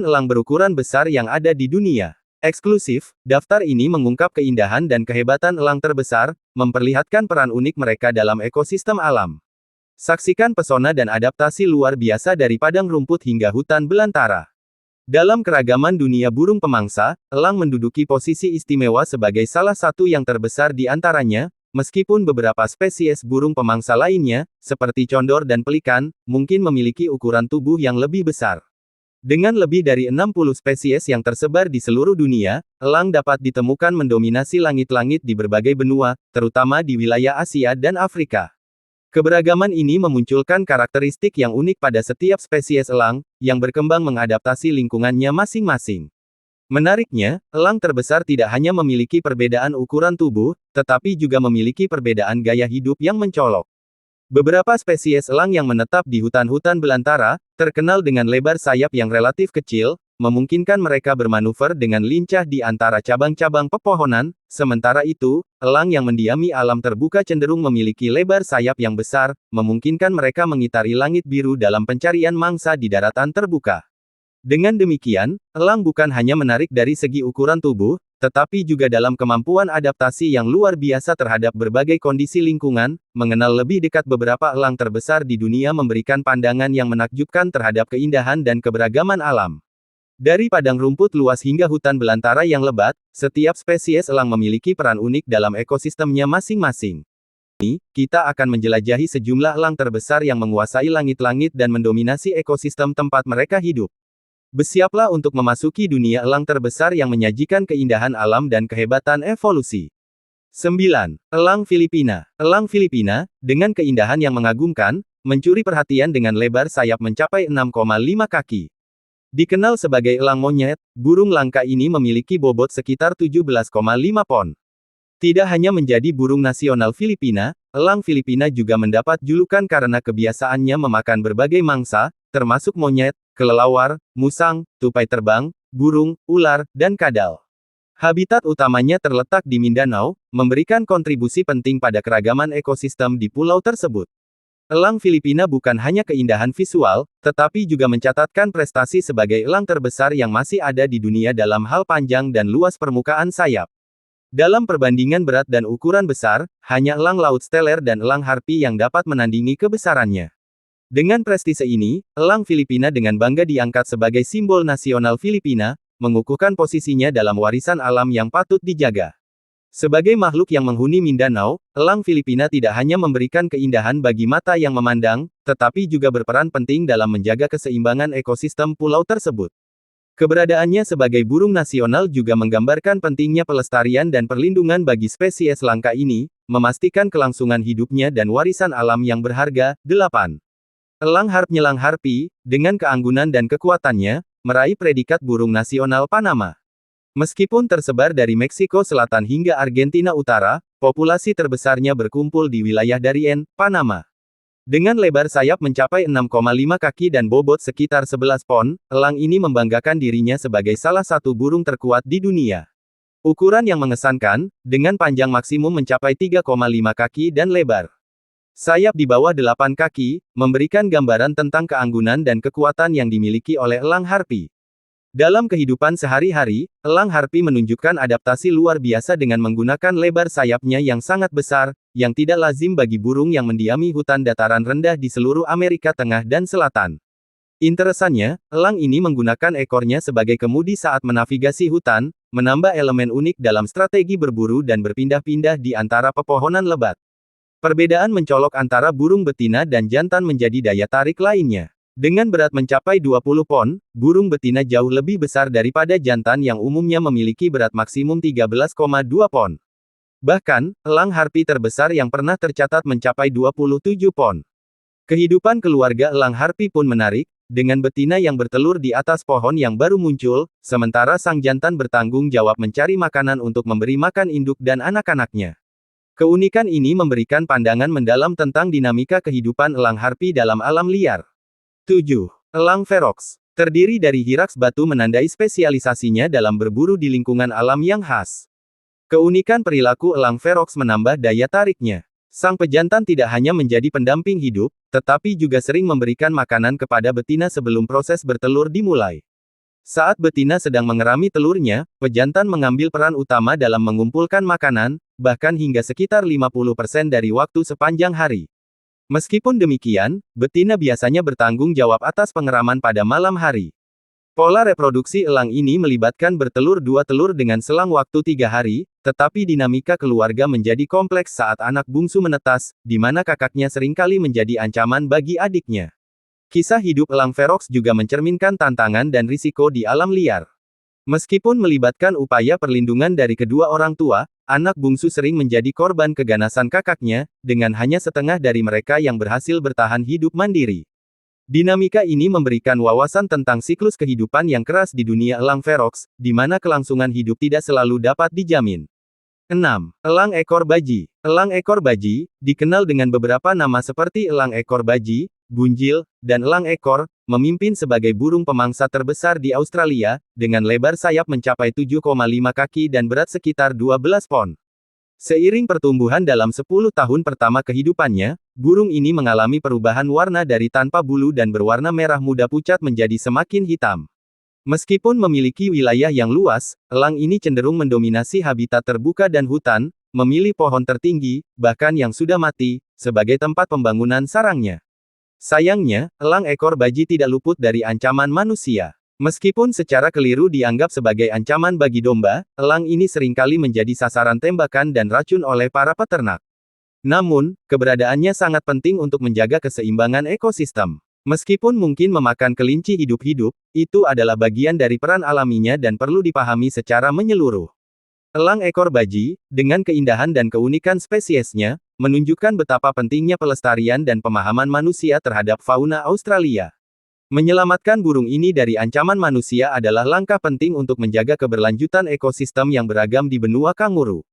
elang berukuran besar yang ada di dunia. Eksklusif, daftar ini mengungkap keindahan dan kehebatan elang terbesar, memperlihatkan peran unik mereka dalam ekosistem alam. Saksikan pesona dan adaptasi luar biasa dari padang rumput hingga hutan belantara. Dalam keragaman dunia burung pemangsa, elang menduduki posisi istimewa sebagai salah satu yang terbesar di antaranya, meskipun beberapa spesies burung pemangsa lainnya, seperti condor dan pelikan, mungkin memiliki ukuran tubuh yang lebih besar. Dengan lebih dari 60 spesies yang tersebar di seluruh dunia, elang dapat ditemukan mendominasi langit-langit di berbagai benua, terutama di wilayah Asia dan Afrika. Keberagaman ini memunculkan karakteristik yang unik pada setiap spesies elang, yang berkembang mengadaptasi lingkungannya masing-masing. Menariknya, elang terbesar tidak hanya memiliki perbedaan ukuran tubuh, tetapi juga memiliki perbedaan gaya hidup yang mencolok. Beberapa spesies elang yang menetap di hutan-hutan belantara, terkenal dengan lebar sayap yang relatif kecil, memungkinkan mereka bermanuver dengan lincah di antara cabang-cabang pepohonan, sementara itu, elang yang mendiami alam terbuka cenderung memiliki lebar sayap yang besar, memungkinkan mereka mengitari langit biru dalam pencarian mangsa di daratan terbuka. Dengan demikian, elang bukan hanya menarik dari segi ukuran tubuh, tetapi juga dalam kemampuan adaptasi yang luar biasa terhadap berbagai kondisi lingkungan. Mengenal lebih dekat beberapa elang terbesar di dunia memberikan pandangan yang menakjubkan terhadap keindahan dan keberagaman alam. Dari padang rumput luas hingga hutan belantara yang lebat, setiap spesies elang memiliki peran unik dalam ekosistemnya masing-masing. Ini, kita akan menjelajahi sejumlah elang terbesar yang menguasai langit-langit dan mendominasi ekosistem tempat mereka hidup. Bersiaplah untuk memasuki dunia elang terbesar yang menyajikan keindahan alam dan kehebatan evolusi. 9. Elang Filipina. Elang Filipina, dengan keindahan yang mengagumkan, mencuri perhatian dengan lebar sayap mencapai 6,5 kaki. Dikenal sebagai elang monyet, burung langka ini memiliki bobot sekitar 17,5 pon. Tidak hanya menjadi burung nasional Filipina, elang Filipina juga mendapat julukan karena kebiasaannya memakan berbagai mangsa, termasuk monyet, kelelawar, musang, tupai terbang, burung, ular, dan kadal. Habitat utamanya terletak di Mindanao, memberikan kontribusi penting pada keragaman ekosistem di pulau tersebut. Elang Filipina bukan hanya keindahan visual, tetapi juga mencatatkan prestasi sebagai elang terbesar yang masih ada di dunia dalam hal panjang dan luas permukaan sayap. Dalam perbandingan berat dan ukuran besar, hanya elang laut steller dan elang harpi yang dapat menandingi kebesarannya. Dengan prestise ini, elang Filipina dengan bangga diangkat sebagai simbol nasional Filipina, mengukuhkan posisinya dalam warisan alam yang patut dijaga. Sebagai makhluk yang menghuni Mindanao, elang Filipina tidak hanya memberikan keindahan bagi mata yang memandang, tetapi juga berperan penting dalam menjaga keseimbangan ekosistem pulau tersebut. Keberadaannya sebagai burung nasional juga menggambarkan pentingnya pelestarian dan perlindungan bagi spesies langka ini, memastikan kelangsungan hidupnya dan warisan alam yang berharga. 8. Elang Nyelang Harpi, dengan keanggunan dan kekuatannya, meraih predikat burung nasional Panama. Meskipun tersebar dari Meksiko Selatan hingga Argentina Utara, populasi terbesarnya berkumpul di wilayah Darien, Panama. Dengan lebar sayap mencapai 6,5 kaki dan bobot sekitar 11 pon, elang ini membanggakan dirinya sebagai salah satu burung terkuat di dunia. Ukuran yang mengesankan, dengan panjang maksimum mencapai 3,5 kaki dan lebar sayap di bawah 8 kaki, memberikan gambaran tentang keanggunan dan kekuatan yang dimiliki oleh elang harpi. Dalam kehidupan sehari-hari, elang harpi menunjukkan adaptasi luar biasa dengan menggunakan lebar sayapnya yang sangat besar, yang tidak lazim bagi burung yang mendiami hutan dataran rendah di seluruh Amerika Tengah dan Selatan. Interesannya, elang ini menggunakan ekornya sebagai kemudi saat menavigasi hutan, menambah elemen unik dalam strategi berburu dan berpindah-pindah di antara pepohonan lebat. Perbedaan mencolok antara burung betina dan jantan menjadi daya tarik lainnya. Dengan berat mencapai 20 pon, burung betina jauh lebih besar daripada jantan yang umumnya memiliki berat maksimum 13,2 pon. Bahkan, elang harpi terbesar yang pernah tercatat mencapai 27 pon. Kehidupan keluarga elang harpi pun menarik, dengan betina yang bertelur di atas pohon yang baru muncul, sementara sang jantan bertanggung jawab mencari makanan untuk memberi makan induk dan anak-anaknya. Keunikan ini memberikan pandangan mendalam tentang dinamika kehidupan elang harpi dalam alam liar. 7. Elang Ferox. Terdiri dari hiraks batu menandai spesialisasinya dalam berburu di lingkungan alam yang khas. Keunikan perilaku elang Ferox menambah daya tariknya. Sang pejantan tidak hanya menjadi pendamping hidup, tetapi juga sering memberikan makanan kepada betina sebelum proses bertelur dimulai. Saat betina sedang mengerami telurnya, pejantan mengambil peran utama dalam mengumpulkan makanan, bahkan hingga sekitar 50% dari waktu sepanjang hari. Meskipun demikian, betina biasanya bertanggung jawab atas pengeraman pada malam hari. Pola reproduksi elang ini melibatkan bertelur dua telur dengan selang waktu 3 hari, tetapi dinamika keluarga menjadi kompleks saat anak bungsu menetas, di mana kakaknya seringkali menjadi ancaman bagi adiknya. Kisah hidup elang ferox juga mencerminkan tantangan dan risiko di alam liar. Meskipun melibatkan upaya perlindungan dari kedua orang tua, anak bungsu sering menjadi korban keganasan kakaknya, dengan hanya setengah dari mereka yang berhasil bertahan hidup mandiri. Dinamika ini memberikan wawasan tentang siklus kehidupan yang keras di dunia elang ferox, di mana kelangsungan hidup tidak selalu dapat dijamin. 6. Elang ekor baji. Elang ekor baji, dikenal dengan beberapa nama seperti elang ekor baji, bunjil, dan elang ekor, memimpin sebagai burung pemangsa terbesar di Australia, dengan lebar sayap mencapai 7,5 kaki dan berat sekitar 12 pon. Seiring pertumbuhan dalam 10 tahun pertama kehidupannya, burung ini mengalami perubahan warna dari tanpa bulu dan berwarna merah muda pucat menjadi semakin hitam. Meskipun memiliki wilayah yang luas, elang ini cenderung mendominasi habitat terbuka dan hutan, memilih pohon tertinggi, bahkan yang sudah mati, sebagai tempat pembangunan sarangnya. Sayangnya, elang ekor baji tidak luput dari ancaman manusia. Meskipun secara keliru dianggap sebagai ancaman bagi domba, elang ini seringkali menjadi sasaran tembakan dan racun oleh para peternak. Namun, keberadaannya sangat penting untuk menjaga keseimbangan ekosistem. Meskipun mungkin memakan kelinci hidup-hidup, itu adalah bagian dari peran alaminya dan perlu dipahami secara menyeluruh. Elang ekor baji, dengan keindahan dan keunikan spesiesnya, menunjukkan betapa pentingnya pelestarian dan pemahaman manusia terhadap fauna Australia. Menyelamatkan burung ini dari ancaman manusia adalah langkah penting untuk menjaga keberlanjutan ekosistem yang beragam di benua kanguru.